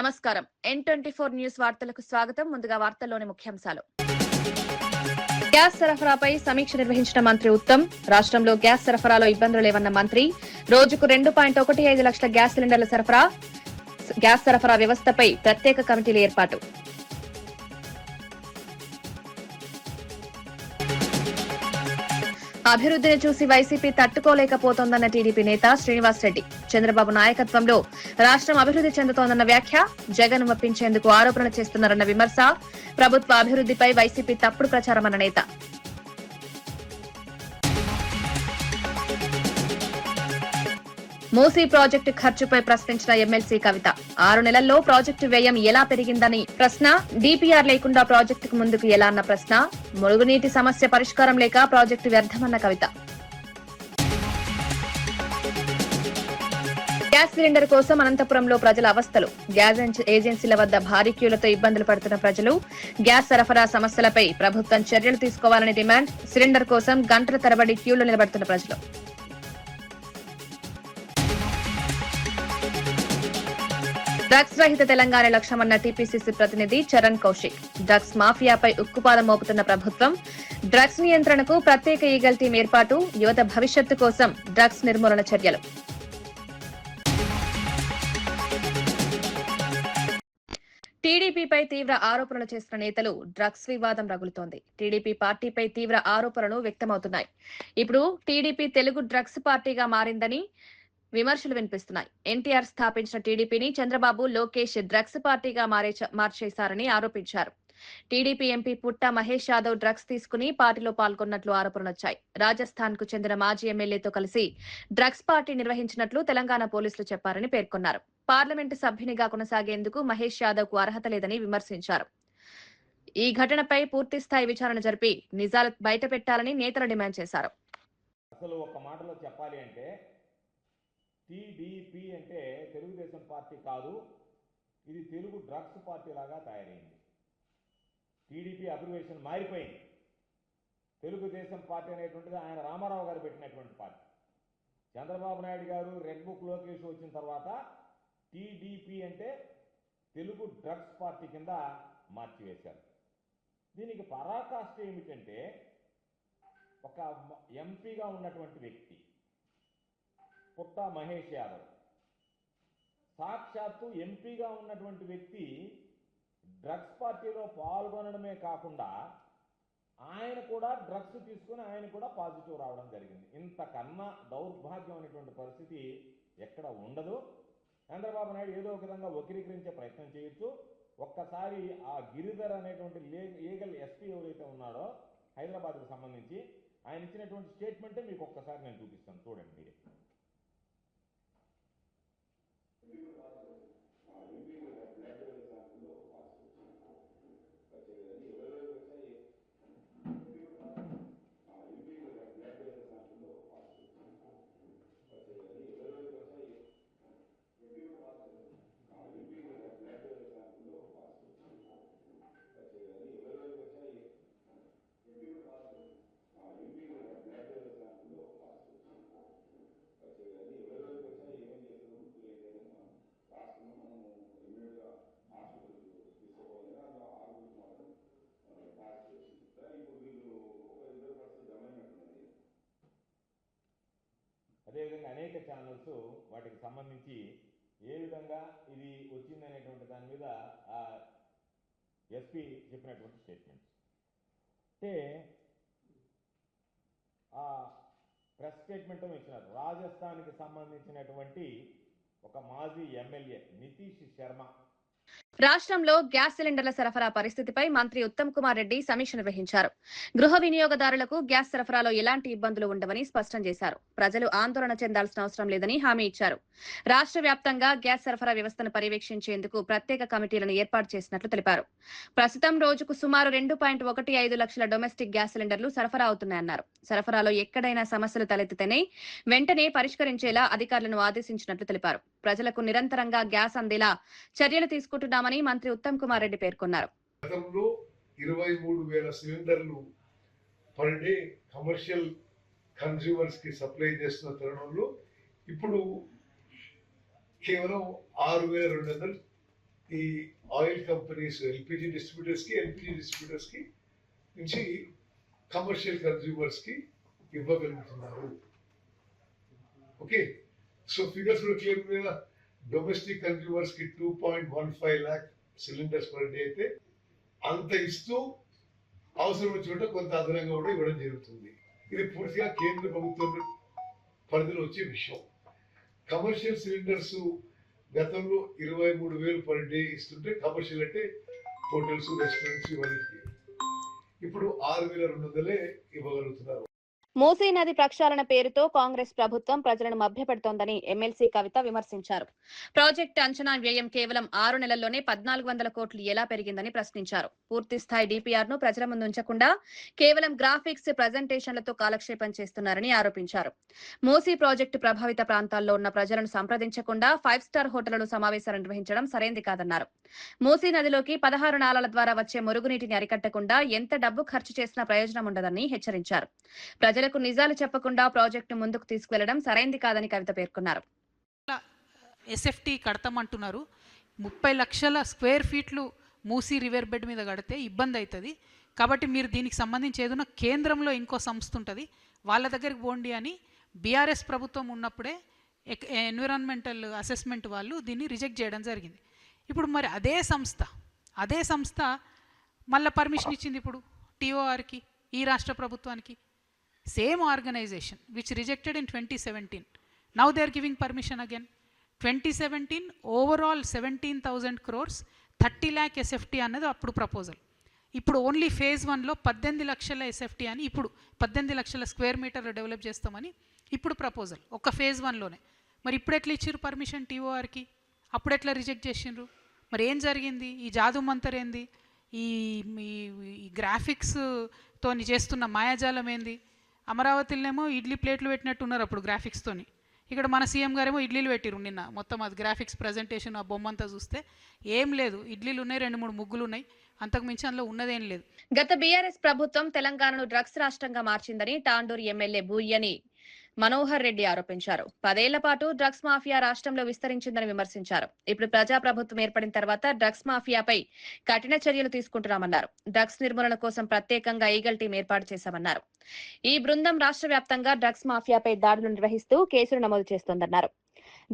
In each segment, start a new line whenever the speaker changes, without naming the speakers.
నమస్కారం. N24 news వార్తలకు స్వాగతం. ముందుగా వార్తల్లోని ముఖ్యాంశాలు. గ్యాస్ సరఫరాపై సమీక్ష నిర్వహించిన మంత్రి ఉత్తమ్. రాష్ట్రంలో గ్యాస్ సరఫరాలో ఇబ్బందులు లేవన్న మంత్రి. రోజుకు 2.15 లక్షల గ్యాస్ సిలిండర్ల సరఫరా. గ్యాస్ సరఫరా వ్యవస్థపై ప్రత్యేక కమిటీల ఏర్పాటు. అభివృద్ధిని చూసి వైసీపీ తట్టుకోలేకపోతోందన్న టీడీపీ నేత శ్రీనివాస్ రెడ్డి. చంద్రబాబు నాయకత్వంలో రాష్ట్రం అభివృద్ధి చెందుతోందన్న వ్యాఖ్య. జగన్ ఒప్పించేందుకు ఆరోపణలు చేస్తున్నారన్న విమర్శ. ప్రభుత్వ అభివృద్ధిపై వైసీపీ తప్పుడు ప్రచారమన్న నేత. మూసీ ప్రాజెక్టు ఖర్చుపై ప్రశ్నించిన ఎమ్మెల్సీ కవిత. 6 నెలల్లో ప్రాజెక్టు వ్యయం ఎలా పెరిగిందని ప్రశ్న. డీపీఆర్ లేకుండా ప్రాజెక్టుకు ముందుకు ఎలా అన్న ప్రశ్న. మురుగునీటి సమస్య పరిష్కారం లేక ప్రాజెక్టు వ్యర్థమన్న కవిత. గ్యాస్ సిలిండర్ కోసం అనంతపురంలో ప్రజల అవస్థలు. గ్యాస్ ఏజెన్సీల వద్ద భారీ క్యూలతో ఇబ్బందులు పడుతున్న ప్రజలు. గ్యాస్ సరఫరా సమస్యలపై ప్రభుత్వం చర్యలు తీసుకోవాలని డిమాండ్. సిలిండర్ కోసం గంటల తరబడి క్యూలో నిలబడుతున్న ప్రజలు. డ్రగ్స్ రహిత తెలంగాణ లక్ష్యమన్న టీపీసీసీ ప్రతినిధి చరణ్ కౌశిక్. డ్రగ్స్ మాఫియాపై ఉక్కుపాదం మోపుతున్న ప్రభుత్వం. డ్రగ్స్ నియంత్రణకు ప్రత్యేక ఈగల్ టీం ఏర్పాటు. యువత భవిష్యత్తు కోసం డ్రగ్స్ నిర్మూలన చర్యలు. టీడీపీపై తీవ్ర ఆరోపణలు చేస్తున్న నేతలు. డ్రగ్స్ వివాదం రగులుతోంది. టీడీపీ పార్టీపై తీవ్ర ఆరోపణలు వ్యక్తమవుతున్నాయి. ఇప్పుడు టీడీపీ తెలుగు డ్రగ్స్ పార్టీగా మారిందని విమర్శలు వినిపిస్తున్నాయి. ఎన్టీఆర్ స్థాపించిన టీడీపీని చంద్రబాబు, లోకేష్ డ్రగ్స్ పార్టీగా మార్చేశారని ఆరోపించారు. టీడీపీ ఎంపీ పుట్ట మహేష్ యాదవ్ డ్రగ్స్ తీసుకుని పార్టీలో పాల్గొన్నట్లు ఆరోపణలొచ్చాయి. రాజస్థాన్ కు చెందిన మాజీ ఎమ్మెల్యేతో కలిసి డ్రగ్స్ పార్టీ నిర్వహించినట్లు తెలంగాణ పోలీసులు చెప్పారని పేర్కొన్నారు. పార్లమెంటు సభ్యునిగా కొనసాగేందుకు మహేష్ యాదవ్ కు అర్హత లేదని విమర్శించారు. ఈ ఘటనపై పూర్తిస్థాయి విచారణ జరిపి నిజాలు బయటపెట్టాలని నేతలు డిమాండ్ చేశారు.
అసలు ఒక మాటలో చెప్పాలి అంటే టీడీపీ అంటే తెలుగుదేశం పార్టీ కాదు, ఇది తెలుగు డ్రగ్స్ పార్టీ లాగా తయారైంది. టీడీపీ అబ్రివేషన్ మారిపోయింది. తెలుగుదేశం పార్టీ అనేటువంటిది ఆయన రామారావు గారు పెట్టినటువంటి పార్టీ. చంద్రబాబు నాయుడు గారు రెడ్ బుక్ లోకేష్ వచ్చిన తర్వాత టీడీపీ అంటే తెలుగు డ్రగ్స్ పార్టీ కింద మార్చివేశారు. దీనికి పరాకాష్ఠ ఏమిటంటే ఒక ఎంపీగా ఉన్నటువంటి వ్యక్తి పుట్ట మహేష్ యాదవ్, సాక్షాత్తు ఎంపీగా ఉన్నటువంటి వ్యక్తి డ్రగ్స్ పార్టీలో పాల్గొనడమే కాకుండా ఆయన కూడా డ్రగ్స్ తీసుకుని ఆయన కూడా పాజిటివ్ రావడం జరిగింది. ఇంతకన్నా దౌర్భాగ్యం అనేటువంటి పరిస్థితి ఎక్కడ ఉండదు. చంద్రబాబు నాయుడు ఏదో ఒక విధంగా వక్రీకరించే ప్రయత్నం చేయొచ్చు. ఒక్కసారి ఆ గిరిధర్ అనేటువంటి లీగల్ ఎస్పీ ఎవరైతే ఉన్నాడో హైదరాబాద్కు సంబంధించి ఆయన ఇచ్చినటువంటి స్టేట్మెంటే మీకు ఒక్కసారి నేను చూపిస్తాను, చూడండి మీరే. అదేవిధంగా అనేక ఛానల్స్ వాటికి సంబంధించి ఏ విధంగా ఇది వచ్చిందనేటువంటి దాని మీద ఎస్పీ చెప్పినటువంటి స్టేట్మెంట్స్ అంటే ఆ ప్రెస్ స్టేట్మెంట్ ఇచ్చినారు. రాజస్థాన్కి సంబంధించినటువంటి ఒక మాజీ ఎమ్మెల్యే నితీష్ శర్మ.
రాష్ట్రంలో గ్యాస్ సిలిండర్ల సరఫరా పరిస్థితిపై మంత్రి ఉత్తమ్ కుమార్ రెడ్డి సమీక్ష నిర్వహించారు. గృహ వినియోగదారులకు గ్యాస్ సరఫరాలో ఎలాంటి ఇబ్బందులు ఉండవని స్పష్టం చేశారు. ప్రజలు ఆందోళన చెందాల్సిన అవసరం లేదని హామీ ఇచ్చారు. రాష్ట్ర వ్యాప్తంగా గ్యాస్ సరఫరా వ్యవస్థను పర్యవేక్షించేందుకు ప్రత్యేక కమిటీలను ఏర్పాటు చేసినట్లు తెలిపారు. ప్రస్తుతం రోజుకు సుమారు 2.15 లక్షల డొమెస్టిక్ గ్యాస్ సిలిండర్లు సరఫరా అవుతున్నాయన్నారు. సరఫరాలో ఎక్కడైనా సమస్యలు తలెత్తితేనే వెంటనే పరిష్కరించేలా అధికారులను ఆదేశించినట్లు తెలిపారు. ప్రజలకు నిరంతరంగా గ్యాస్ అందేలా చర్యలు తీసుకుంటున్నామని మంత్రి ఉత్తమ్ కుమార్ రెడ్డి పేర్కొన్నారు.
గతంలో 23,000 సిలిండర్లు పర్ డే కమర్షియల్ కన్స్యూమర్స్ కి సప్లై చేస్తున్న తరుణంలో ఇప్పుడు కేవలం 6,200 ఈ ఆయిల్ కంపెనీస్ ఎల్పిజి డిస్ట్రిబ్యూటర్స్ కి నుంచి కమర్షియల్ కన్స్యూమర్స్ కి ఇవ్వగలుగుతున్నారు. ఓకే, సో ఫిగర్స్ కూడా క్లియర్ కదా. డొమెస్టిక్ కన్స్యూమర్స్ కి 2.15 lakh సిలిండర్స్ పర్ డే అయితే అంత ఇస్తూ అవసరం చోట కొంత అదనంగా కూడా ఇవ్వడం జరుగుతుంది. ఇది పూర్తిగా కేంద్ర ప్రభుత్వం పరిధిలో వచ్చే విషయం. కమర్షియల్ సిలిండర్స్ గతంలో 23,000 పర్ డే ఇస్తుంటే, కమర్షియల్ అంటే హోటల్స్, రెస్టారెంట్స్ ఇవన్నిటికి ఇప్పుడు 6,200 ఇవ్వగలుగుతున్నారు.
మూసీ నది ప్రక్షాళన పేరుతో కాంగ్రెస్ ప్రభుత్వం ప్రజలను మభ్యపెడుతోందని ఎమ్మెల్సీ కవిత విమర్శించారు. ప్రాజెక్టు అంచనా వ్యయం కేవలం 6 నెలల్లోనే 1,400 కోట్లు ఎలా పెరిగిందని ప్రశ్నించారు. పూర్తి స్థాయి డీపీఆర్ ను ప్రజల ముందు ఉంచకుండా కేవలం గ్రాఫిక్స్, ప్రజెంటేషన్లతో కాలక్షేపం చేస్తున్నారని ఆరోపించారు. మూసీ ప్రాజెక్టు ప్రభావిత ప్రాంతాల్లో ఉన్న ప్రజలను సంప్రదించకుండా 5 స్టార్ హోటళ్లలో సమావేశాలు నిర్వహించడం సరైంది కాదన్నారు. మూసీ నదిలోకి 16 నాలాల ద్వారా వచ్చే మురుగునీటిని అరికట్టకుండా ఎంత డబ్బు ఖర్చు చేసినా ప్రయోజనం ఉండదని హెచ్చరించారు. ప్రజలకు నిజాలు చెప్పకుండా ప్రాజెక్టు ముందుకు తీసుకువెళ్లడం సరైంది కాదని కవిత పేర్కొన్నారు.
ఎస్ఎఫ్టీ కడతామంటున్నారు. 30 లక్షల స్క్వేర్ ఫీట్లు మూసీ రివర్ బెడ్ మీద కడితే ఇబ్బంది అవుతుంది. కాబట్టి మీరు దీనికి సంబంధించి ఏదైనా కేంద్రంలో ఇంకో సంస్థ ఉంటుంది, వాళ్ళ దగ్గరికి పోండి అని బీఆర్ఎస్ ప్రభుత్వం ఉన్నప్పుడే ఎన్విరాన్మెంటల్ అసెస్మెంట్ వాళ్ళు దీన్ని రిజెక్ట్ చేయడం జరిగింది. ఇప్పుడు మరి అదే సంస్థ మళ్ళీ పర్మిషన్ ఇచ్చింది ఇప్పుడు టీఓఆర్కి, ఈ రాష్ట్ర ప్రభుత్వానికి. Same organization which rejected in 2017. Now they are giving permission again. 2017 overall 17,000 crores, 30 lakh SFT అన్నది అప్పుడు ప్రపోజల్. ఇప్పుడు ఓన్లీ ఫేజ్ 1లో 18 లక్షల SFT అని, ఇప్పుడు 18 లక్షల స్క్వేర్ మీటర్లు డెవలప్ చేస్తామని ఇప్పుడు ప్రపోజల్ ఒక ఫేజ్ 1లోనే. మరి ఇప్పుడు ఎట్లా ఇచ్చారు పర్మిషన్ టీఓఆర్కి? అప్పుడు ఎట్లా రిజెక్ట్ చేసిండ్రు? మరి ఏం జరిగింది? ఈ జాదు మంతర్ ఏంది? ఈ గ్రాఫిక్స్తో చేస్తున్న మాయాజాలం ఏంది? అమరావతిలోనేమో ఇడ్లీ ప్లేట్లు పెట్టినట్టు ఉన్నారు అప్పుడు గ్రాఫిక్స్తోని. ఇక్కడ మన సీఎం గారేమో ఇడ్లీలు పెట్టిరు నిన్న. మొత్తం అది గ్రాఫిక్స్ ప్రజెంటేషన్, ఆ బొమ్మంతా చూస్తే ఏం లేదు. ఇడ్లీలు ఉన్నాయి, 2-3 ముగ్గులు ఉన్నాయి, అంతకు మించి అందులో ఉన్నదేం లేదు.
గత బీఆర్ఎస్ ప్రభుత్వం తెలంగాణను డ్రగ్స్ రాష్ట్రంగా మార్చిందని టాండూరు ఎమ్మెల్యే బూయ్యని మనోహర్ రెడ్డి ఆరోపించారు. 10 ఏళ్ల పాటు డ్రగ్స్ మాఫియా రాష్ట్రంలో విస్తరించిందని విమర్శించారు. ఇప్పుడు ప్రజాప్రభుత్వం ఏర్పడిన తర్వాత డ్రగ్స్ మాఫియాపై కఠిన చర్యలు తీసుకుంటున్నామన్నారు. డ్రగ్స్ నిర్మూలన కోసం ప్రత్యేకంగా ఈగల్ టీం ఏర్పాటు చేశామన్నారు. ఈ బృందం రాష్ట్ర వ్యాప్తంగా డ్రగ్స్ మాఫియాపై దాడులు నిర్వహిస్తూ కేసులు నమోదు చేస్తోందన్నారు.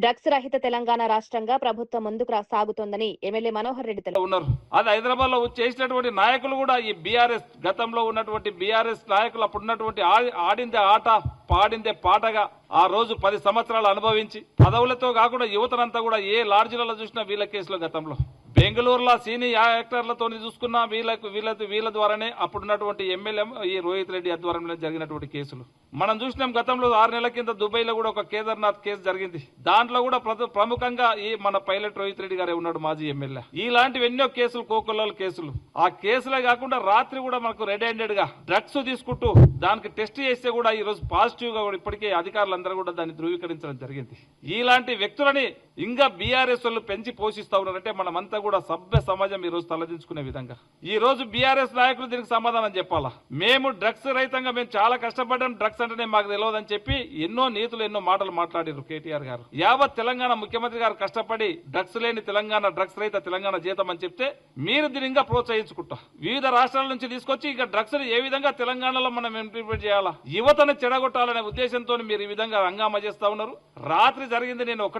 డ్రగ్స్ రహిత తెలంగాణ రాష్ట్రంగా ప్రభుత్వం ముందుకు సాగుతోందని ఎమ్మెల్యే మనోహర్ రెడ్డి తెలిపారు.
అది హైదరాబాద్ లో చేసినటువంటి నాయకులు కూడా ఈ బీఆర్ఎస్ గతంలో ఉన్నటువంటి బీఆర్ఎస్ నాయకులు అప్పుడు ఉన్నటువంటి ఆడిందే ఆట పాడిందే పాటగా ఆ రోజు 10 సంవత్సరాలు అనుభవించి పదవులతో కాకుండా యువతనంతా కూడా ఏ లాడ్జిలలో చూసినా వీళ్ళ కేసులో గతంలో బెంగళూరులో సీనియర్ యాక్టర్లతో చూసుకున్న వీళ్ళ ద్వారానే అప్పుడున్నటువంటి ఎమ్మెల్యే ఈ రోహిత్ రెడ్డి ఆధ్వర్యంలో జరిగినటువంటి కేసులు మనం చూసినాం. గతంలో 6 నెలల కింద దుబాయ్లో కూడా ఒక కేదార్నాథ్ కేసు జరిగింది. దాంట్లో కూడా ప్రముఖంగా ఈ మన పైలట్ రోహిత్ రెడ్డి గారే ఉన్నాడు, మాజీ ఎమ్మెల్యే. ఇలాంటివి ఎన్నో కేసులు, కోకొల్లల కేసులు. ఆ కేసులే కాకుండా రాత్రి కూడా మనకు రెడ్ హ్యాండెడ్ గా డ్రగ్స్ తీసుకుంటూ దానికి టెస్ట్ చేస్తే కూడా ఈ రోజు పాజిటివ్ గా కూడా ఇప్పటికే అధికారులందరూ కూడా దాన్ని ధృవీకరించడం జరిగింది. ఇలాంటి వ్యక్తులని ఇంకా బీఆర్ఎస్ వాళ్ళు పెంచి పోషిస్తా ఉన్నారంటే మనమంతా కూడా సభ్య సమాజం ఈ రోజు తలదించుకునే విధంగా ఈ రోజు బీఆర్ఎస్ నాయకులు దీనికి సమాధానం చెప్పాలా. మేము డ్రగ్స్ రహితంగా మేము చాలా కష్టపడ్డాం, డ్రగ్స్ అంటేనే మాకు తెలియదని చెప్పి ఎన్నో నీతులు, ఎన్నో మాటలు మాట్లాడారు కేటీఆర్ గారు. యావత్ తెలంగాణ ముఖ్యమంత్రి గారు కష్టపడి డ్రగ్స్ లేని తెలంగాణ, డ్రగ్స్ రహిత తెలంగాణ జీతం అని చెప్తే మీరు దీన్ని ఇంకా ప్రోత్సహించుకుంటా వివిధ రాష్ట్రాల నుంచి తీసుకొచ్చి ఇక డ్రగ్స్ ఏ విధంగా తెలంగాణలో మనం ఇంప్లిమెంట్ చేయాలా, యువతను చెడగొట్టాలనే ఉద్దేశంతో మీరు ఈ విధంగా హంగామా చేస్తా ఉన్నారు. రాత్రి జరిగింది నేను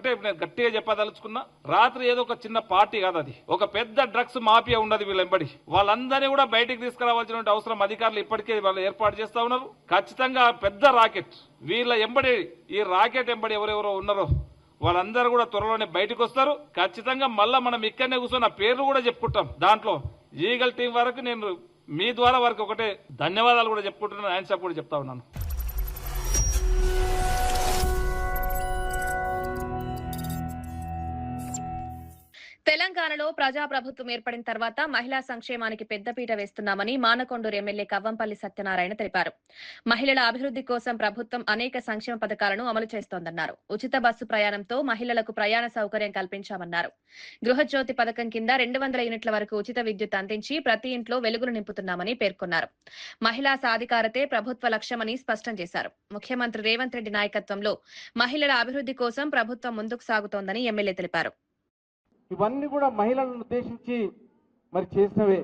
గట్టిగా చెప్పదలుచుకున్నా. రాత్రి ఏదో ఒక చిన్న పార్టీ కాదు, అది ఒక పెద్ద డ్రగ్స్ మాఫియా ఉన్నది వీళ్ళెంబడి. వాళ్ళందరినీ కూడా బయటికి తీసుకురావాల్సిన అవసరం అధికారులు ఇప్పటికే వాళ్ళు ఏర్పాటు చేస్తా ఉన్నారు. ఖచ్చితంగా పెద్ద రాకెట్ వీళ్ళ ఎంబడి, ఈ రాకెట్ ఎంబడి ఎవరెవరో ఉన్నారో వాళ్ళందరూ కూడా త్వరలోనే బయటకు వస్తారు. ఖచ్చితంగా మళ్ళా మనం ఇక్కడనే కూర్చొని పేర్లు కూడా చెప్పుకుంటాం. దాంట్లో ఈగల్ టీం వరకు నేను మీ ద్వారా వారికి ఒకటే ధన్యవాదాలు కూడా చెప్పుకుంటున్నాను, హ్యాండ్స్ అప్ కూడా చెప్తా ఉన్నాను.
తెలంగాణలో ప్రజాప్రభుత్వం ఏర్పడిన తర్వాత మహిళా సంక్షేమానికి పెద్దపీట వేస్తున్నామని మానకొండూరు ఎమ్మెల్యే కవ్వంపల్లి సత్యనారాయణ తెలిపారు. మహిళల అభివృద్ధి కోసం ప్రభుత్వం అనేక సంక్షేమ పథకాలను అమలు చేస్తోందన్నారు. ఉచిత బస్సు ప్రయాణంతో మహిళలకు ప్రయాణ సౌకర్యం కల్పించామన్నారు. గృహజ్యోతి పథకం కింద 200 యూనిట్ల వరకు ఉచిత విద్యుత్ అందించి ప్రతి ఇంట్లో వెలుగులు నింపుతున్నామని పేర్కొన్నారు. మహిళా సాధికారతే ప్రభుత్వ లక్ష్యమని స్పష్టం చేశారు. ముఖ్యమంత్రి రేవంత్ రెడ్డి నాయకత్వంలో మహిళల అభివృద్ధి కోసం ప్రభుత్వం ముందుకు సాగుతోందని ఎమ్మెల్యే తెలిపారు.
ఇవన్నీ కూడా మహిళలను ఉద్దేశించి మరి చేసినవే.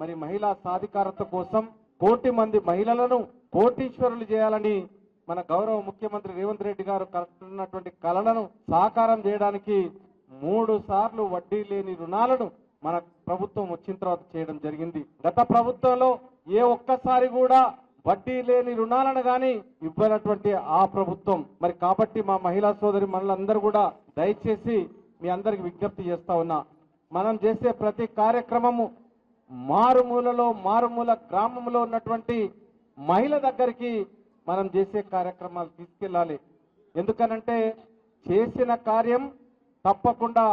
మరి మహిళా సాధికారత కోసం 1 కోటి మంది మహిళలను కోటీశ్వరులు చేయాలని మన గౌరవ ముఖ్యమంత్రి రేవంత్ రెడ్డి గారు కలుస్తున్నటువంటి కలలను సాకారం చేయడానికి 3 సార్లు వడ్డీ లేని రుణాలను మన ప్రభుత్వం వచ్చిన తర్వాత చేయడం జరిగింది. గత ప్రభుత్వంలో ఏ ఒక్కసారి కూడా వడ్డీ లేని రుణాలను కానీ ఇవ్వనటువంటి ఆ ప్రభుత్వం. మరి కాబట్టి మా మహిళా సోదరి మనలందరూ కూడా దయచేసి మీ అందరికి విజ్ఞప్తి చేస్తా ఉన్నా, మనం చేసే ప్రతి కార్యక్రమము మారుమూల గ్రామంలో ఉన్నటువంటి మహిళ దగ్గరికి మనం చేసే కార్యక్రమాలు తీసుకెళ్ళాలి. ఎందుకనంటే చేసిన కార్యం తప్పకుండా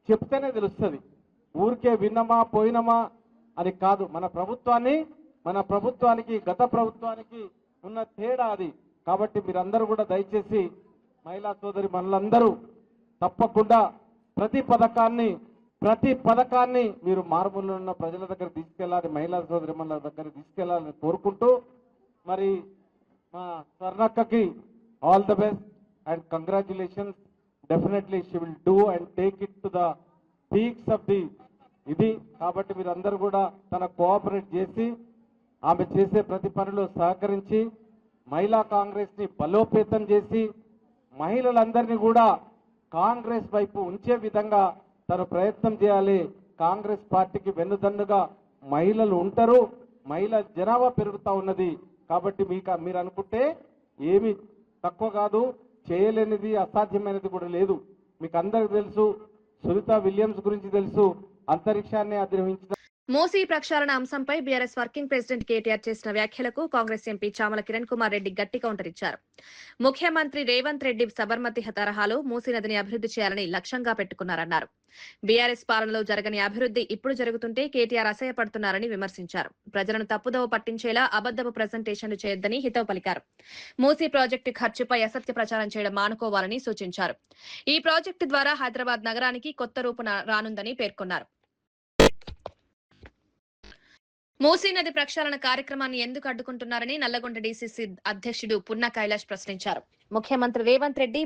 చెప్తేనే తెలుస్తుంది, ఊరికే విన్నమా పోయినమా అని కాదు. మన ప్రభుత్వానికి గత ప్రభుత్వానికి ఉన్న తేడా అది. కాబట్టి మీరందరూ కూడా దయచేసి మహిళా సోదరి మనలందరూ తప్పకుండా ప్రతి పథకాన్ని మీరు మారుమూలలో ఉన్న ప్రజల దగ్గర తీసుకెళ్ళాలి, మహిళా సోదరి మన దగ్గర తీసుకెళ్లాలని కోరుకుంటూ, మరి మా స్వర్ణక్కకి all the best and congratulations. Definitely she will do and take it to the peaks of the ఇది. కాబట్టి మీరందరూ కూడా తన కోఆపరేట్ చేసి ఆమె చేసే ప్రతి పనిలో సహకరించి మహిళా కాంగ్రెస్ ని బలోపేతం చేసి మహిళలందరినీ కూడా కాంగ్రెస్ వైపు ఉంచే విధంగా తను ప్రయత్నం చేయాలి. కాంగ్రెస్ పార్టీకి వెన్నుదన్నుగా మహిళలు ఉంటారు, మహిళల జనాభా పెరుగుతూ ఉన్నది. కాబట్టి మీరు అనుకుంటే ఏమి తక్కువ కాదు, చేయలేనిది అసాధ్యమైనది కూడా లేదు. మీకు అందరికి తెలుసు, సునీతా విలియమ్స్ గురించి తెలుసు, అంతరిక్షాన్ని అధిరోహించిన.
మూసీ ప్రక్షాళన అంశంపై బీఆర్ఎస్ వర్కింగ్ ప్రెసిడెంట్ కేటీఆర్ చేసిన వ్యాఖ్యలకు కాంగ్రెస్ ఎంపీ చామల కిరణ్ కుమార్ రెడ్డి గట్టి కౌంటర్ ఇచ్చారు. ముఖ్యమంత్రి రేవంత్ రెడ్డి సబర్మతి తరహాలో మూసీ నదిని అభివృద్ధి చేయాలని లక్ష్యంగా పెట్టుకున్నారన్నారు. బీఆర్ఎస్ పాలనలో జరగని అభివృద్ధి ఇప్పుడు జరుగుతుంటే కేటీఆర్ అసహ్యపడుతున్నారని విమర్శించారు. ప్రజలను తప్పుదోవ పట్టించేలా అబద్దపు ప్రజెంటేషన్లు చేయొద్దని హితవు పలికారు. మూసీ ప్రాజెక్టు ఖర్చుపై అసత్య ప్రచారం చేయడం మానుకోవాలని సూచించారు. ఈ ప్రాజెక్టు ద్వారా హైదరాబాద్ నగరానికి కొత్త రూపు రానుందని పేర్కొన్నారు. మూసీ నది ప్రక్షాళన కార్యక్రమాన్ని ఎందుకు అడ్డుకుంటున్నారని నల్లగొండ డీసీసీ అధ్యక్షుడు పున్నా కైలాష్ ప్రశ్నించారు. ముఖ్యమంత్రి రేవంత్ రెడ్డి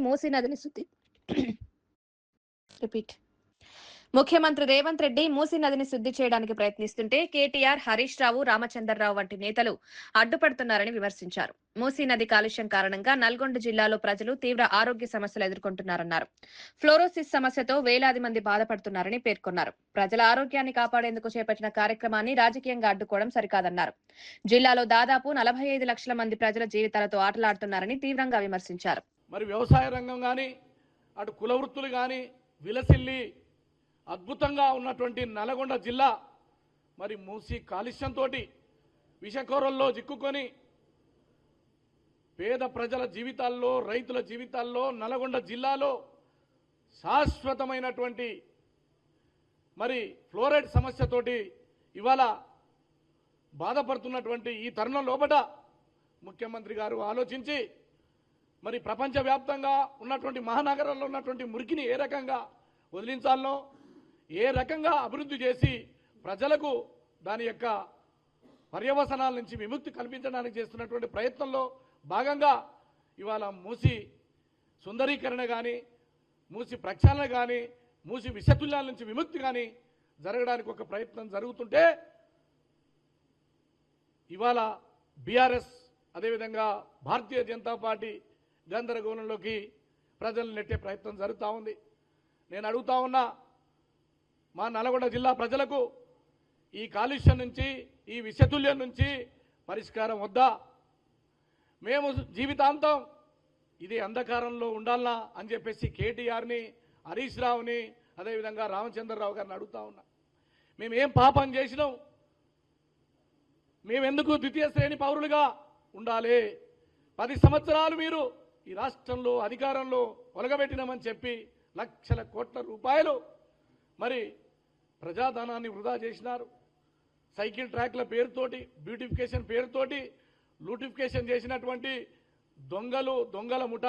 మూసీ నదిని శుద్ధి చేయడానికి ప్రయత్నిస్తుంటే కేటీఆర్, హరీష్ రావు, రామచంద్రరావు వంటి నేతలు అడ్డుపడుతున్నారని విమర్శించారు. మూసీ నది కాలుష్యం కారణంగా నల్గొండ జిల్లాలో ప్రజలు తీవ్ర ఆరోగ్య సమస్యలు ఎదుర్కొంటున్నారన్నారు. ఫ్లోరోసిస్ సమస్యతో వేలాది మంది బాధపడుతున్నారని పేర్కొన్నారు. ప్రజల ఆరోగ్యాన్ని కాపాడేందుకు చేపట్టిన కార్యక్రమాన్ని రాజకీయంగా అడ్డుకోవడం సరికాదన్నారు. జిల్లాలో దాదాపు 45 లక్షల మంది ప్రజల జీవితాలతో ఆటలాడుతున్నారని తీవ్రంగా విమర్శించారు.
మరి వ్యవసాయ రంగం కానీ, అటు కుల వృత్తులు కానీ విలసిల్లి అద్భుతంగా ఉన్నటువంటి నల్గొండ జిల్లా మరి మూసీ కాలుష్యంతో విషకోరల్లో చిక్కుకొని పేద ప్రజల జీవితాల్లో, రైతుల జీవితాల్లో నల్గొండ జిల్లాలో శాశ్వతమైనటువంటి మరి ఫ్లోరైడ్ సమస్యతోటి ఇవాళ బాధపడుతున్నటువంటి ఈ తరుణం లోపల ముఖ్యమంత్రి గారు ఆలోచించి మరి ప్రపంచవ్యాప్తంగా ఉన్నటువంటి మహానగరాల్లో ఉన్నటువంటి మురికిని ఏ రకంగా వదిలించాలనో, ఏ రకంగా అభివృద్ధి చేసి ప్రజలకు దాని యొక్క పర్యవసనాల నుంచి విముక్తి కల్పించడానికి చేస్తున్నటువంటి ప్రయత్నంలో భాగంగా ఇవాళ మూసీ సుందరీకరణ కానీ, మూసీ ప్రక్షాళన కానీ, మూసీ విషతుల్యాల నుంచి విముక్తి కానీ జరగడానికి ఒక ప్రయత్నం జరుగుతుంటే ఇవాళ బీఆర్ఎస్ అదేవిధంగా భారతీయ జనతా పార్టీ గందరగోళంలోకి ప్రజలను నెట్టే ప్రయత్నం జరుగుతూ ఉంది. నేను అడుగుతా ఉన్నా, మా నల్గొండ జిల్లా ప్రజలకు ఈ కాలుష్యం నుంచి, ఈ విషతుల్యం నుంచి పరిష్కారం వద్దా? మేము జీవితాంతం ఇది అంధకారంలో ఉండాలనా అని చెప్పేసి కేటీఆర్ని, హరీష్ రావుని, అదేవిధంగా రామచంద్రరావు గారిని అడుగుతా ఉన్నా. మేమేం పాపం చేసినాం? మేమెందుకు ద్వితీయ శ్రేణి పౌరులుగా ఉండాలి? 10 సంవత్సరాలు మీరు ఈ రాష్ట్రంలో అధికారంలో ఒలగబెట్టినామని చెప్పి లక్షల కోట్ల రూపాయలు మరి ప్రజాధనాన్ని వృధా చేసినారు. సైకిల్ ట్రాక్ల పేరుతోటి, బ్యూటిఫికేషన్ పేరుతోటి లూటిఫికేషన్ చేసినటువంటి దొంగల ముఠ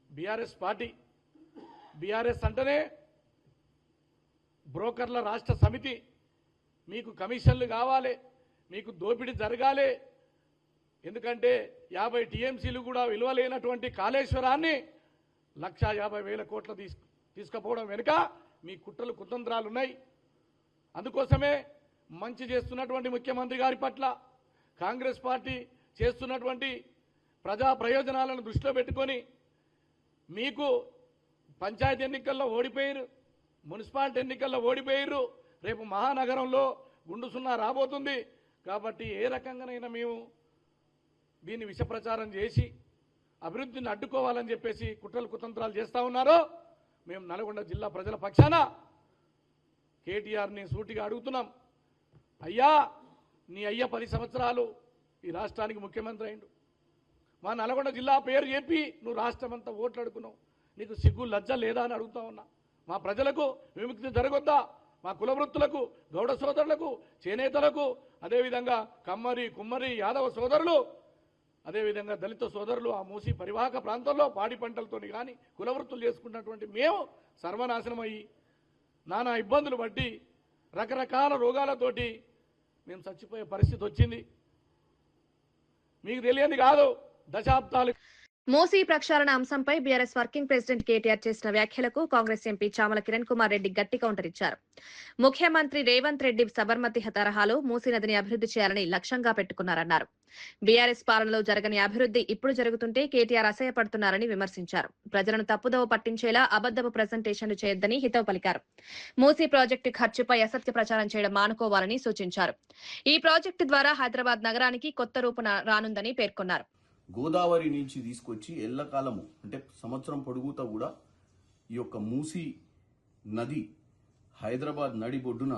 బీఆర్ఎస్ పార్టీ. బీఆర్ఎస్ అంటేనే బ్రోకర్ల రాష్ట్ర సమితి. మీకు కమిషన్లు కావాలి, మీకు దోపిడీ జరగాలి. ఎందుకంటే 50 టీఎంసీలు కూడా విలువలేనటువంటి కాళేశ్వరాన్ని 1,50,000 కోట్లు తీసుకుపోవడం వెనుక మీ కుట్రలు కుతంత్రాలు ఉన్నాయి. అందుకోసమే మంచి చేస్తున్నటువంటి ముఖ్యమంత్రి గారి పట్ల కాంగ్రెస్ పార్టీ చేస్తున్నటువంటి ప్రజా ప్రయోజనాలను దృష్టిలో పెట్టుకొని మీకు పంచాయతీ ఎన్నికల్లో ఓడిపోయారు, మున్సిపాలిటీ ఎన్నికల్లో ఓడిపోయారు, రేపు మహానగరంలో గుండు సున్నా రాబోతుంది. కాబట్టి ఏ రకంగానైనా మేము దీన్ని విషప్రచారం చేసి అభివృద్ధిని అడ్డుకోవాలని చెప్పేసి కుట్రలు కుతంత్రాలు చేస్తూ ఉన్నారో మేము నల్గొండ జిల్లా ప్రజల పక్షాన కేటీఆర్ని సూటిగా అడుగుతున్నాం. అయ్యా, నీ అయ్య 10 సంవత్సరాలు ఈ రాష్ట్రానికి ముఖ్యమంత్రి అయిండు. మా నల్గొండ జిల్లా పేరు చెప్పి నువ్వు రాష్ట్రం అంతా ఓట్లు అడుగున్నావు. నీకు సిగ్గు లజ్జ లేదా అని అడుగుతా ఉన్నా. మా ప్రజలకు విముక్తి జరగొద్దా? మా కుల వృత్తులకు, గౌడ సోదరులకు, చేనేతలకు, అదేవిధంగా కమ్మరి, కుమ్మరి, యాదవ సోదరులు, అదేవిధంగా దళిత సోదరులు ఆ మూసి పరివాహక ప్రాంతంలో పాడి పంటలతో కానీ కుల వృత్తులు చేసుకున్నటువంటి మేము సర్వనాశనం అయ్యి నానా ఇబ్బందులు పట్టి రకరకాల రోగాలతోటి మేము చచ్చిపోయే పరిస్థితి వచ్చింది. మీకు తెలియంది కాదు, దశాబ్దాలు.
మూసీ ప్రక్షాళన అంశంపై బీఆర్ఎస్ వర్కింగ్ ప్రెసిడెంట్ కేటీఆర్ చేసిన వ్యాఖ్యలకు కాంగ్రెస్ ఎంపీ చామల కిరణ్ కుమార్ రెడ్డి గట్టి కౌంటర్ ఇచ్చారు. ముఖ్యమంత్రి రేవంత్ రెడ్డి సబర్మతి తరహాలో మూసీ నదిని అభివృద్ధి చేయాలని లక్ష్యంగా పెట్టుకున్నారన్నారు. బీఆర్ఎస్ పాలనలో జరగని అభివృద్ధి ఇప్పుడు జరుగుతుంటే కేటీఆర్ అసహ్యపడుతున్నారని విమర్శించారు. ప్రజలను తప్పుదోవ పట్టించేలా అబద్దపు ప్రజెంటేషన్లు చేయొద్దని హితవు పలికారు. మూసీ ప్రాజెక్టు ఖర్చుపై అసత్య ప్రచారం చేయడం మానుకోవాలని సూచించారు. ఈ ప్రాజెక్టు ద్వారా హైదరాబాద్ నగరానికి కొత్త రూపు రానుందని పేర్కొన్నారు.
గోదావరి నుంచి తీసుకొచ్చి ఎల్లకాలము అంటే సంవత్సరం పొడుగుతా కూడా ఈ యొక్క మూసీ నది హైదరాబాద్ నడిబొడ్డున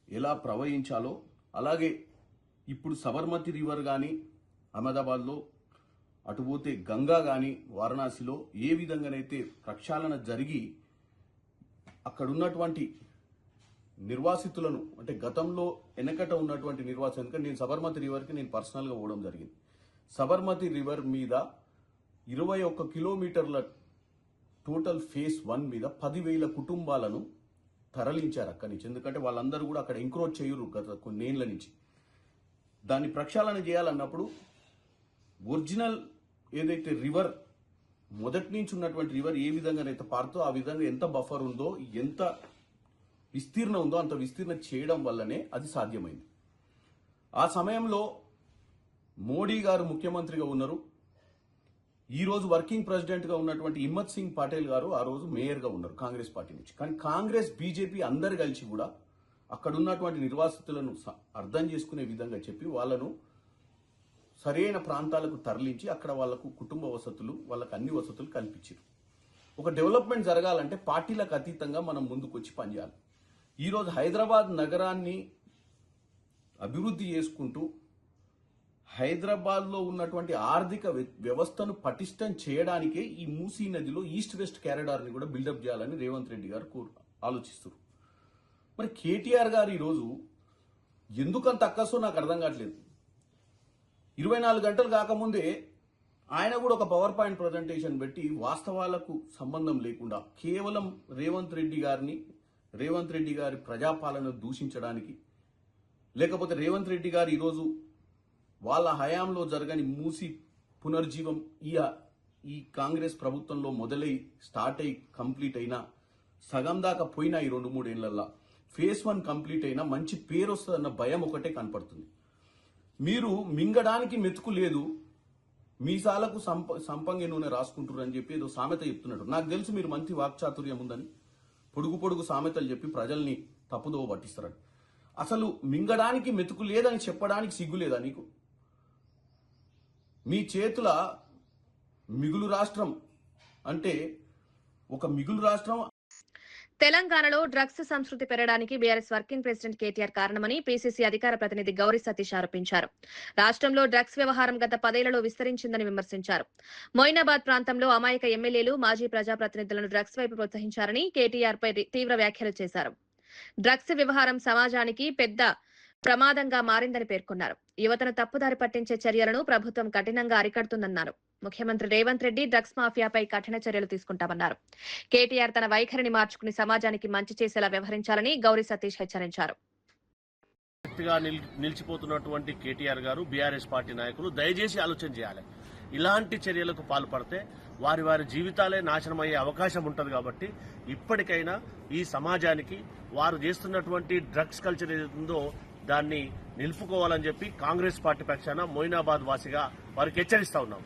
ఎలా ప్రవహించాలో, అలాగే ఇప్పుడు సబర్మతి రివర్ కానీ అహ్మదాబాద్లో, అటుపోతే గంగా కానీ వారణాసిలో ఏ విధంగానైతే ప్రక్షాళన జరిగి అక్కడున్నటువంటి నిర్వాసితులను అంటే గతంలో వెనకట ఉన్నటువంటి నిర్వాసితులు, ఎందుకంటే నేను సబర్మతి రివర్కి నేను పర్సనల్గా పోవడం జరిగింది. సబర్మతి రివర్ మీద 21 కిలోమీటర్ల టోటల్ ఫేజ్ 1 మీద 10,000 కుటుంబాలను తరలించారు అక్కడి నుంచి. ఎందుకంటే వాళ్ళందరూ కూడా అక్కడ ఎంక్రోచ్ చేయరు గత కొన్నేళ్ల నుంచి. దాన్ని ప్రక్షాళన చేయాలన్నప్పుడు ఒరిజినల్ ఏదైతే రివర్ మొదటి నుంచి ఉన్నటువంటి రివర్ ఏ విధంగానైతే పారుతో ఆ విధంగా ఎంత బఫర్ ఉందో, ఎంత విస్తీర్ణం ఉందో అంత విస్తీర్ణం చేయడం వల్లనే అది సాధ్యమైంది. ఆ సమయంలో మోడీ గారు ముఖ్యమంత్రిగా ఉన్నారు. ఈ రోజు వర్కింగ్ ప్రెసిడెంట్గా ఉన్నటువంటి హిమ్మత్ సింగ్ పటేల్ గారు ఆ రోజు మేయర్గా ఉన్నారు కాంగ్రెస్ పార్టీ నుంచి. కానీ కాంగ్రెస్, బీజేపీ అందరు కలిసి కూడా అక్కడ ఉన్నటువంటి నిర్వాసితులను అర్థం చేసుకునే విధంగా చెప్పి వాళ్ళను సరైన ప్రాంతాలకు తరలించి అక్కడ వాళ్లకు కుటుంబ వసతులు, వాళ్ళకు అన్ని వసతులు కల్పించారు. ఒక డెవలప్మెంట్ జరగాలంటే పార్టీలకు అతీతంగా మనం ముందుకు వచ్చి పనిచేయాలి. ఈరోజు హైదరాబాద్ నగరాన్ని అభివృద్ధి చేసుకుంటూ హైదరాబాద్లో ఉన్నటువంటి ఆర్థిక వ్యవస్థను పటిష్టం చేయడానికే ఈ మూసీ నదిలో ఈస్ట్ వెస్ట్ కారిడార్ని కూడా బిల్డప్ చేయాలని రేవంత్ రెడ్డి గారు ఆలోచిస్తారు. మరి కేటీఆర్ గారు ఈరోజు ఎందుకంత అక్కసో నాకు అర్థం కావట్లేదు. 24 గంటలు కాకముందే ఆయన కూడా ఒక పవర్ పాయింట్ ప్రజెంటేషన్ పెట్టి వాస్తవాలకు సంబంధం లేకుండా కేవలం రేవంత్ రెడ్డి గారి ప్రజాపాలన దూషించడానికి, లేకపోతే రేవంత్ రెడ్డి గారు ఈరోజు వాళ్ళ హయాంలో జరగని మూసి పునర్జీవం ఈ కాంగ్రెస్ ప్రభుత్వంలో మొదలై స్టార్ట్ అయి కంప్లీట్ అయినా సగం దాకా పోయినా ఈ 2-3 ఏళ్లలో ఫేజ్ 1 కంప్లీట్ అయినా మంచి పేరు వస్తుందన్న భయం ఒకటే కనపడుతుంది. మీరు మింగడానికి మెతుకు లేదు, మీసాలకు సంపంగి నూనె రాసుకుంటారు అని చెప్పి ఏదో సామెత చెప్తున్నాడు. నాకు తెలుసు మీరు మంచి వాక్చాతుర్యం ఉందని పొడుగు సామెతలు చెప్పి ప్రజల్ని తప్పుదోవ పట్టిస్తారని. అసలు మింగడానికి మెతుకు లేదని చెప్పడానికి సిగ్గు లేదా నీకు? మీ చేతుల మిగులు రాష్ట్రం అంటే ఒక మిగులు రాష్ట్రం.
తెలంగాణలో డ్రగ్స్ సంస్కృతి పెరగడానికి బీఆర్ఎస్ వర్కింగ్ ప్రెసిడెంట్ కేటీఆర్ కారణమని పీసీసీ అధికార ప్రతినిధి గౌరీ సతీష్ ఆరోపించారు. రాష్ట్రంలో డ్రగ్స్ వ్యవహారం గత 10 ఏళ్లలో విస్తరించిందని విమర్శించారు. మొయినాబాద్ ప్రాంతంలో అమాయక ఎమ్మెల్యేలు, మాజీ ప్రజాప్రతినిధులను డ్రగ్స్ వైపు ప్రోత్సహించారని కేటీఆర్ పై తీవ్ర వ్యాఖ్యలు చేశారు. డ్రగ్స్ వ్యవహారం సమాజానికి పెద్ద ప్రమాదంగా మారిందని పేర్కొన్నారు. యువతను తప్పుదారి పట్టించే చర్యలను ప్రభుత్వం కఠినంగా అరికడుతుందన్నారు. ముఖ్యమంత్రి రేవంత్ రెడ్డి డ్రగ్స్ మాఫియాపై కఠిన చర్యలు తీసుకుంటామన్నారు. కేటీఆర్ తన వైఖరిని మార్చుకుని సమాజానికి మంచి చేసేలా వ్యవహరించాలని గౌరీ సతీష్ హెచ్చరించారు.
నిలిచిపోతున్నటువంటి కేటీఆర్ గారు, బీఆర్ఎస్ పార్టీ నాయకులు దయచేసి ఆలోచన చేయాలి. ఇలాంటి చర్యలకు పాల్పడితే వారి వారి జీవితాలే నాశనం అయ్యే అవకాశం ఉంటుంది. కాబట్టి ఇప్పటికైనా ఈ సమాజానికి వారు చేస్తున్నటువంటి డ్రగ్స్ కల్చర్ ఏదైతుందో దాన్ని నిలుపుకోవాలని చెప్పి కాంగ్రెస్ పార్టీ పక్షాన మొయినాబాద్ వాసిగా వారికి హెచ్చరిస్తా ఉన్నాం.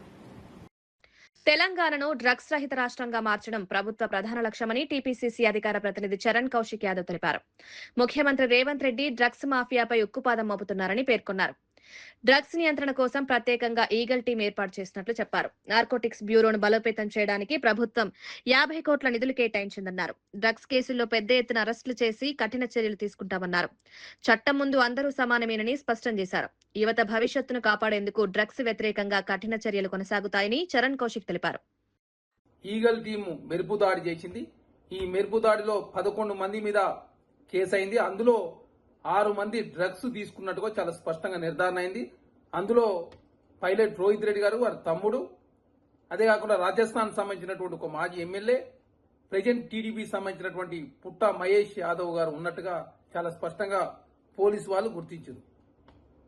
తెలంగాణను డ్రగ్స్ రహిత రాష్ట్రంగా మార్చడం ప్రభుత్వ ప్రధాన లక్ష్యమని టీపీసీసీ అధికార ప్రతినిధి చరణ్ కౌశిక్ యాదవ్ తెలిపారు. ముఖ్యమంత్రి రేవంత్ రెడ్డి డ్రగ్స్ మాఫియాపై ఉక్కుపాదం మోపుతున్నారని పేర్కొన్నారు. డ్రగ్స్ నియంత్రణ కోసం ప్రత్యేకంగా ఈగల్ టీం ఏర్పాటు చేసినట్లు చెప్పారు. నార్కోటిక్స్ బ్యూరోను బలోపేతం చేయడానికి ప్రభుత్వం 50 కోట్ల నిధులు కేటాయించిందన్నారు. డ్రగ్స్ కేసుల్లో పెద్ద ఎత్తున అరెస్టులు చేసి కఠిన చర్యలు తీసుకుంటామన్నారు. చట్టం ముందు అందరూ సమానమేనని స్పష్టం చేశారు. యువత భవిష్యత్తును కాపాడేందుకు డ్రగ్స్ వ్యతిరేకంగా కఠిన చర్యలు కొనసాగుతాయని చరణ్ కౌశిక్ తెలిపారు.
ఈగల్ టీము మెరుపు దాడి చేసింది. ఈ మెరుపు దాడిలో 11 మంది మీద కేసు అయింది. అందులో 6 మంది డ్రగ్స్ తీసుకున్నట్టుగా చాలా స్పష్టంగా నిర్ధారణ అయింది. అందులో పైలట్ రోహిత్ రెడ్డి గారు, వారి తమ్ముడు, అదే కాకుండా రాజస్థాన్ సంబంధించినటువంటి ఒక మాజీ ఎమ్మెల్యే, ప్రెజెంట్ టీడీపీ సంబంధించినటువంటి పుట్ట మహేష్ యాదవ్ గారు ఉన్నట్టుగా చాలా స్పష్టంగా పోలీసు వాళ్ళు గుర్తించారు.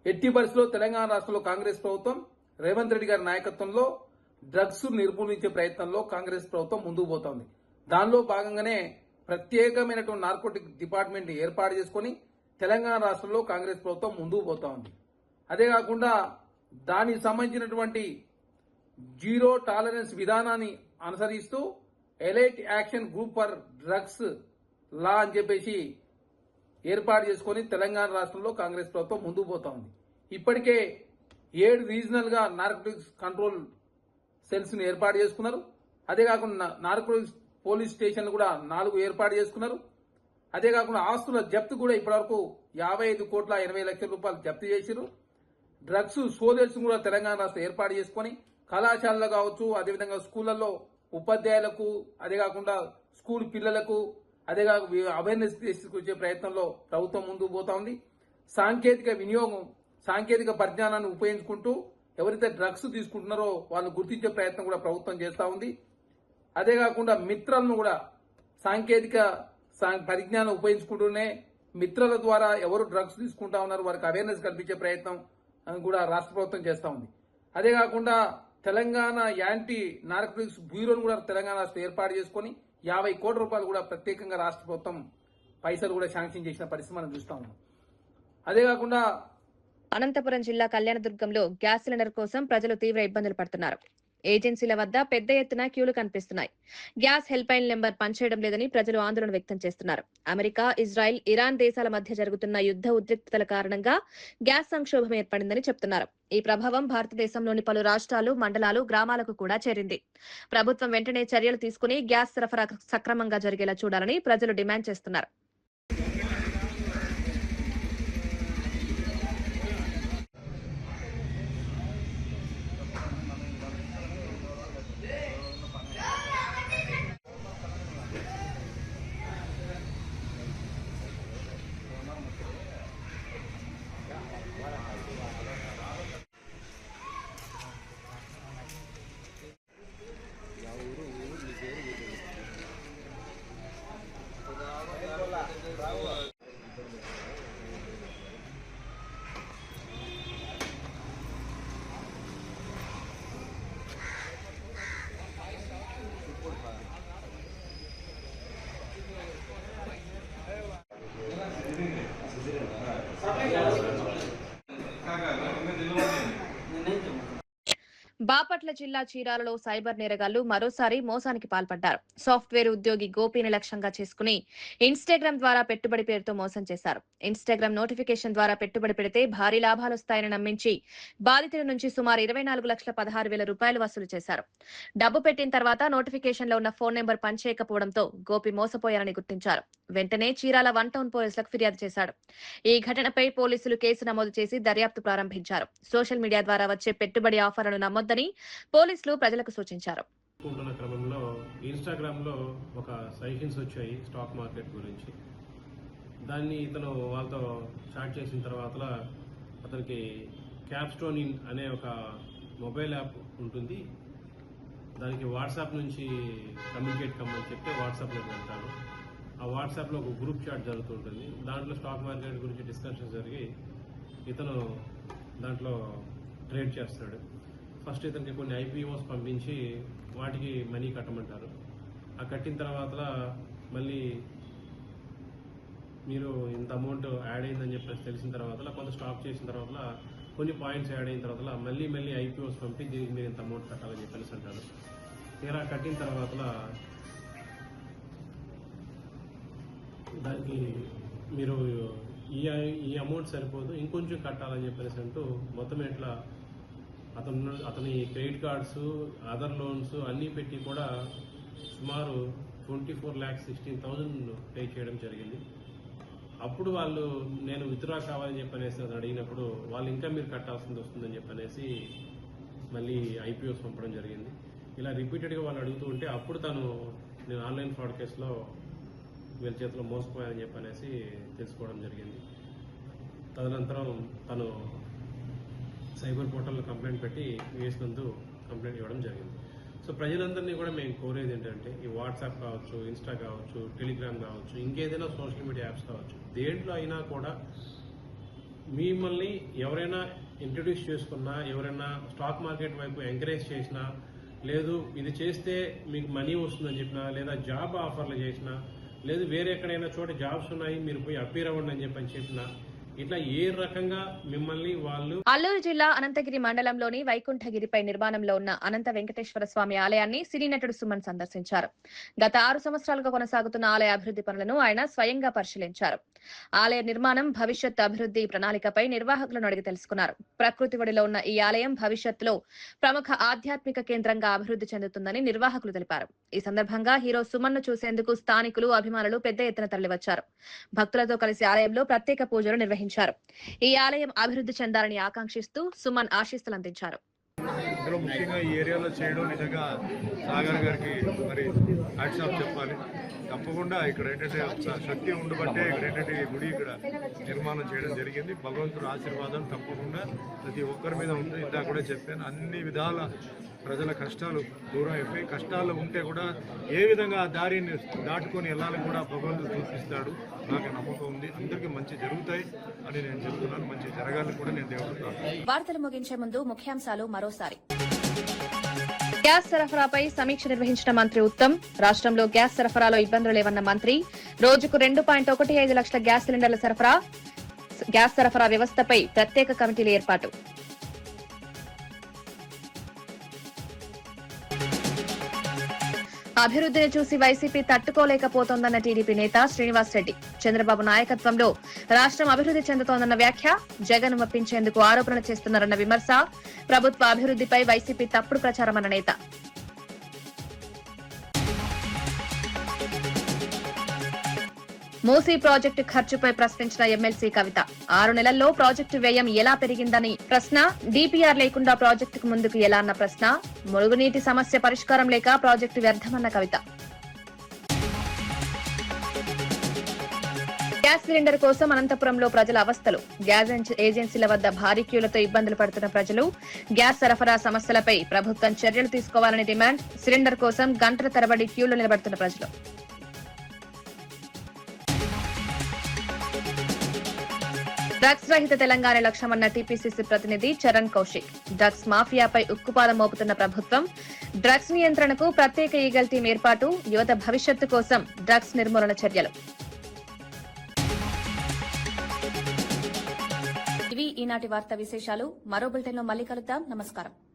ఎట్టి పరిస్థితుల్లో తెలంగాణ రాష్ట్రంలో కాంగ్రెస్ ప్రభుత్వం రేవంత్ రెడ్డి గారి నాయకత్వంలో డ్రగ్స్ నిర్మూలించే ప్రయత్నంలో కాంగ్రెస్ ప్రభుత్వం ముందుకు పోతోంది. దానిలో భాగంగానే ప్రత్యేకమైనటువంటి నార్కోటిక్ డిపార్ట్మెంట్ ఏర్పాటు చేసుకుని తెలంగాణ రాష్ట్రంలో కాంగ్రెస్ ప్రభుత్వం ముందుకు పోతా ఉంది. అదే కాకుండా దానికి సంబంధించినటువంటి జీరో టాలరెన్స్ విధానాన్ని అనుసరిస్తూ elite action group for drugs law అని చెప్పేసి ఏర్పాటు చేసుకుని తెలంగాణ రాష్ట్రంలో కాంగ్రెస్ ప్రభుత్వం ముందుకు పోతా ఉంది. ఇప్పటికే 7 రీజనల్ గా నార్కోటిక్స్ కంట్రోల్ సెల్స్ ని ఏర్పాటు చేసుకున్నారు. అదే కాకుండా నార్కోటిక్స్ పోలీస్ స్టేషన్లు కూడా 4 ఏర్పాటు చేసుకున్నారు. అదే కాకుండా ఆస్తుల జప్తు కూడా ఇప్పటివరకు 55 కోట్ల 80 లక్షల రూపాయలు జప్తు చేశారు. డ్రగ్స్ సోదర్స్ కూడా తెలంగాణ రాష్ట్రం ఏర్పాటు చేసుకుని కళాశాలలో కావచ్చు, అదేవిధంగా స్కూళ్లలో ఉపాధ్యాయులకు, అదే కాకుండా స్కూల్ పిల్లలకు, అదే కాక అవేర్నెస్ తీసుకొచ్చే ప్రయత్నంలో ప్రభుత్వం ముందుకు పోతా ఉంది. సాంకేతిక వినియోగం, సాంకేతిక పరిజ్ఞానాన్ని ఉపయోగించుకుంటూ ఎవరైతే డ్రగ్స్ తీసుకుంటున్నారో వాళ్ళు గుర్తించే ప్రయత్నం కూడా ప్రభుత్వం చేస్తా ఉంది. అదే కాకుండా మిత్రలను కూడా సాంకేతిక పరిజ్ఞానం ఉపయోగించుకుంటూనే మిత్రుల ద్వారా ఎవరు డ్రగ్స్ తీసుకుంటా ఉన్నారు వారికి అవేర్నెస్ కల్పించే ప్రయత్నం కూడా రాష్ట్ర ప్రభుత్వం చేస్తా ఉంది. అదే కాకుండా తెలంగాణ యాంటీ నార్కోటిక్స్ బ్యూరోను కూడా తెలంగాణ రాష్ట్రం ఏర్పాటు చేసుకుని 50 కోట్ల రూపాయలు కూడా ప్రత్యేకంగా రాష్ట్ర ప్రభుత్వం పైసలు కూడా శాంక్షన్ చేసిన పరిస్థితి మనం చూస్తా ఉన్నాం. అదే కాకుండా
అనంతపురం జిల్లా కళ్యాణదుర్గంలో గ్యాస్ సిలిండర్ కోసం ప్రజలు తీవ్ర ఇబ్బందులు పడుతున్నారు. ఏజెన్సీల వద్ద పెద్ద ఎత్తున క్యూలు కనిపిస్తున్నాయి. గ్యాస్ హెల్ప్ లైన్ నెంబర్ పనిచేయడం లేదని ప్రజలు ఆందోళన వ్యక్తం చేస్తున్నారు. అమెరికా, ఇజ్రాయెల్, ఇరాన్ దేశాల మధ్య జరుగుతున్న యుద్ధ ఉద్రిక్తతల కారణంగా గ్యాస్ సంక్షోభం ఏర్పడిందని చెప్తున్నారు. ఈ ప్రభావం భారతదేశంలోని పలు రాష్ట్రాలు, మండలాలు, గ్రామాలకు కూడా చేరింది. ప్రభుత్వం వెంటనే చర్యలు తీసుకుని గ్యాస్ సరఫరా సక్రమంగా జరిగేలా చూడాలని ప్రజలు డిమాండ్ చేస్తున్నారు. బాపట్ల జిల్లా చీరాలలో సైబర్ నేరగాళ్లు మరోసారి మోసానికి పాల్పడ్డారు. సాఫ్ట్వేర్ ఉద్యోగి గోపిని లక్ష్యంగా చేసుకుని ఇన్స్టాగ్రామ్ ద్వారా పెట్టుబడి పేరుతో మోసం చేశారు. ఇన్స్టాగ్రామ్ నోటిఫికేషన్ ద్వారా పెట్టుబడి పెడితే భారీ లాభాలు వస్తాయని నమ్మించి బాధితుల నుంచి సుమారు 24,16,000 రూపాయలు వసూలు చేశారు. డబ్బు పెట్టిన తర్వాత నోటిఫికేషన్ లో ఉన్న ఫోన్ నెంబర్ పనిచేయకపోవడంతో గోపి మోసపోయారని గుర్తించారు. వెంటనే చీరాల 1 టౌన్ పోలీసులకు ఫిర్యాదు చేశాడు. ఈ ఘటనపై పోలీసులు కేసు నమోదు చేసి దర్యాప్తు ప్రారంభించారు. సోషల్ మీడియా ద్వారా వచ్చే పెట్టుబడి ఆఫర్లను నమ్మొద్దని పోలీసులు ప్రజలకు సూచించారు.
క్రమంలో ఇన్స్టాగ్రామ్ లో ఒక సజెషన్స్ వచ్చాయి స్టాక్ మార్కెట్ గురించి. దాన్ని ఇతను వాళ్ళతో చాట్ చేసిన తర్వాత అతనికి క్యాప్స్టోన్ ఇన్ అనే ఒక మొబైల్ యాప్ ఉంటుంది. దానికి వాట్సాప్ నుంచి కమ్యూనికేట్ కమ్మని చెప్తే వాట్సాప్లోకి వెళ్తాను. ఆ వాట్సాప్లో ఒక గ్రూప్ చాట్ జరుగుతుంటుంది. దాంట్లో స్టాక్ మార్కెట్ గురించి డిస్కషన్స్ జరిగి ఇతను దాంట్లో ట్రేడ్ చేస్తాడు. ఫస్ట్ ఇతనికి కొన్ని ఐపీఓస్ పంపించి వాటికి మనీ కట్టమంటారు. ఆ కట్టిన తర్వాత మళ్ళీ మీరు ఇంత అమౌంట్ యాడ్ అయిందని చెప్పేసి తెలిసిన తర్వాత కొంత స్టాప్ చేసిన తర్వాత కొన్ని పాయింట్స్ యాడ్ అయిన తర్వాత మళ్ళీ ఐపీఓస్ పంపి దీనికి మీరు ఇంత అమౌంట్ కట్టాలని చెప్పేసి అంటారు. తీరా కట్టిన తర్వాత దానికి మీరు ఈ అమౌంట్ సరిపోదు, ఇంకొంచెం కట్టాలని చెప్పేసి అంటూ మొత్తం ఇట్లా అతని క్రెడిట్ కార్డ్స్, అదర్ లోన్స్ అన్నీ పెట్టి కూడా సుమారు 24,16,000 పే చేయడం జరిగింది. అప్పుడు వాళ్ళు నేను విత్డ్రా కావాలని చెప్పనేసి అడిగినప్పుడు వాళ్ళు ఇంకా మీరు కట్టాల్సింది వస్తుందని చెప్పనేసి మళ్ళీ ఐపీఓస్ పంపడం జరిగింది. ఇలా రిపీటెడ్గా వాళ్ళు అడుగుతూ ఉంటే అప్పుడు నేను ఆన్లైన్ ఫ్రాడ్ కేసులో వీళ్ళ చేతిలో మోసపోయానని చెప్పనేసి తెలుసుకోవడం జరిగింది. తదనంతరం తను సైబర్ పోర్టల్లో కంప్లైంట్ పెట్టి వేసినందు కంప్లైంట్ ఇవ్వడం జరిగింది. సో ప్రజలందరినీ కూడా మేము కోరేది ఏంటంటే ఈ వాట్సాప్ కావచ్చు, ఇన్స్టా కావచ్చు, టెలిగ్రామ్ కావచ్చు, ఇంకేదైనా సోషల్ మీడియా యాప్స్ కావచ్చు, దేంట్లో అయినా కూడా మిమ్మల్ని ఎవరైనా ఇంట్రడ్యూస్ చేసుకున్నా, ఎవరైనా స్టాక్ మార్కెట్ వైపు ఎంకరేజ్ చేసినా, లేదు ఇది చేస్తే మీకు మనీ వస్తుందని చెప్పినా, లేదా జాబ్ ఆఫర్లు చేసినా, లేదు వేరే ఎక్కడైనా చోట జాబ్స్ ఉన్నాయి మీరు పోయి అపీర్ అవ్వండి అని చెప్పినా, ఇట్లా ఏ రకంగా మిమ్మల్ని వాళ్ళు.
అల్లూరు జిల్లా అనంతగిరి మండలంలోని వైకుంఠగిరిపై నిర్మాణంలో ఉన్న అనంత వెంకటేశ్వర స్వామి ఆలయాన్ని సినీ నటుడు సుమన్ సందర్శించారు. గత 6 సంవత్సరాలుగా కొనసాగుతున్న ఆలయ అభివృద్ధి పనులను ఆయన స్వయంగా పరిశీలించారు. ఆలయ నిర్మాణం, భవిష్యత్ అభివృద్ధి ప్రణాళికపై నిర్వాహకులను అడిగి తెలుసుకున్నారు. ప్రకృతి ఒడిలో ఉన్న ఈ ఆలయం భవిష్యత్తులో ప్రముఖ ఆధ్యాత్మిక కేంద్రంగా అభివృద్ధి చెందుతుందని నిర్వాహకులు తెలిపారు. ఈ సందర్భంగా హీరో సుమన్ ను చూసేందుకు స్థానికులు, అభిమానులు పెద్ద ఎత్తున తరలివచ్చారు. భక్తులతో కలిసి ఆలయంలో ప్రత్యేక పూజలు నిర్వహించారు. ఈ ఆలయం అభివృద్ధి చెందాలని ఆకాంక్షిస్తూ సుమన్ ఆశీస్సులు అందించారు.
ఇందులో ముఖ్యంగా ఈ ఏరియాలో చేయడం నిజంగా సాగర్ గారికి మరి హ్యాట్స్ ఆఫ్ చెప్పాలి. తప్పకుండా ఇక్కడ ఏంటంటే శక్తి ఉండబట్టే ఇక్కడ ఏంటంటే ఈ గుడి ఇక్కడ నిర్మాణం చేయడం జరిగింది. భగవంతుడి ఆశీర్వాదం తప్పకుండా ప్రతి ఒక్కరి మీద ఉంటుంది. ఇందాక కూడా చెప్పాను, అన్ని విధాల ప్రజల కష్టాలు దూరం అయిపోయి, కష్టాలు ఉంటే కూడా ఏ విధంగా ఆ దారిని దాటుకొని వెళ్ళాలని కూడా భగవంతుడు చూపిస్తాడు. నాకు నమ్మకం ఉంది. అందరికీ మంచి జరుగుతాయి అని నేను చెప్తున్నాను. మంచి జరగాలని కూడా నేను దేవుడు.
వార్తలు ముగించే ముందు ముఖ్యాంశాలు మరోసారి. గ్యాస్ సరఫరాపై సమీక్ష నిర్వహించిన మంత్రి ఉత్తమ్. రాష్ట్రంలో గ్యాస్ సరఫరాలో ఇబ్బందులు లేవన్న మంత్రి. రోజుకు 2.15 లక్షల గ్యాస్ సిలిండర్ల సరఫరా. గ్యాస్ సరఫరా వ్యవస్థపై ప్రత్యేక కమిటీలు ఏర్పాటు. అభివృద్ధిని చూసి వైసీపీ తట్టుకోలేకపోతోందన్న టీడీపీ నేత శ్రీనివాస్ రెడ్డి. చంద్రబాబు నాయకత్వంలో రాష్ట్రం అభివృద్ధి చెందుతోందన్న వ్యాఖ్య. జగన్ మెప్పించేందుకు ఆరోపణలు చేస్తున్నారన్న విమర్శ. ప్రభుత్వ అభివృద్ధిపై వైసీపీ తప్పుడు ప్రచారమన్న నేత. మూసీ ప్రాజెక్టు ఖర్చుపై ప్రశ్నించిన ఎమ్మెల్సీ కవిత. 6 నెలల్లో ప్రాజెక్టు వ్యయం ఎలా పెరిగిందని ప్రశ్న. డీపీఆర్ లేకుండా ప్రాజెక్టుకు ముందుకు ఎలా అన్న ప్రశ్న. మురుగునీటి సమస్య పరిష్కారం లేక ప్రాజెక్టు వ్యర్థమన్న కవిత. గ్యాస్ సిలిండర్ కోసం అనంతపురంలో ప్రజల అవస్థలు. గ్యాస్ ఏజెన్సీల వద్ద భారీ క్యూలతో ఇబ్బందులు పడుతున్న ప్రజలు. గ్యాస్ సరఫరా సమస్యలపై ప్రభుత్వం చర్యలు తీసుకోవాలని డిమాండ్. సిలిండర్ కోసం గంటల తరబడి క్యూలో నిలబడుతున్న ప్రజలు. డ్రగ్స్ రహిత తెలంగాణ లక్ష్యమన్న టీపీసీసీ ప్రతినిధి చరణ్ కౌశిక్. డ్రగ్స్ మాఫియాపై ఉక్కుపాదం మోపుతున్న ప్రభుత్వం. డ్రగ్స్ నియంత్రణకు ప్రత్యేక ఈగల్ టీం ఏర్పాటు. యువత భవిష్యత్తు కోసం డ్రగ్స్ నిర్మూలన చర్యలు. ఇవి ఈనాటి వార్తా విశేషాలు. మరో బులెటిన్లో మళ్ళీ కలుద్దాం. నమస్కారం.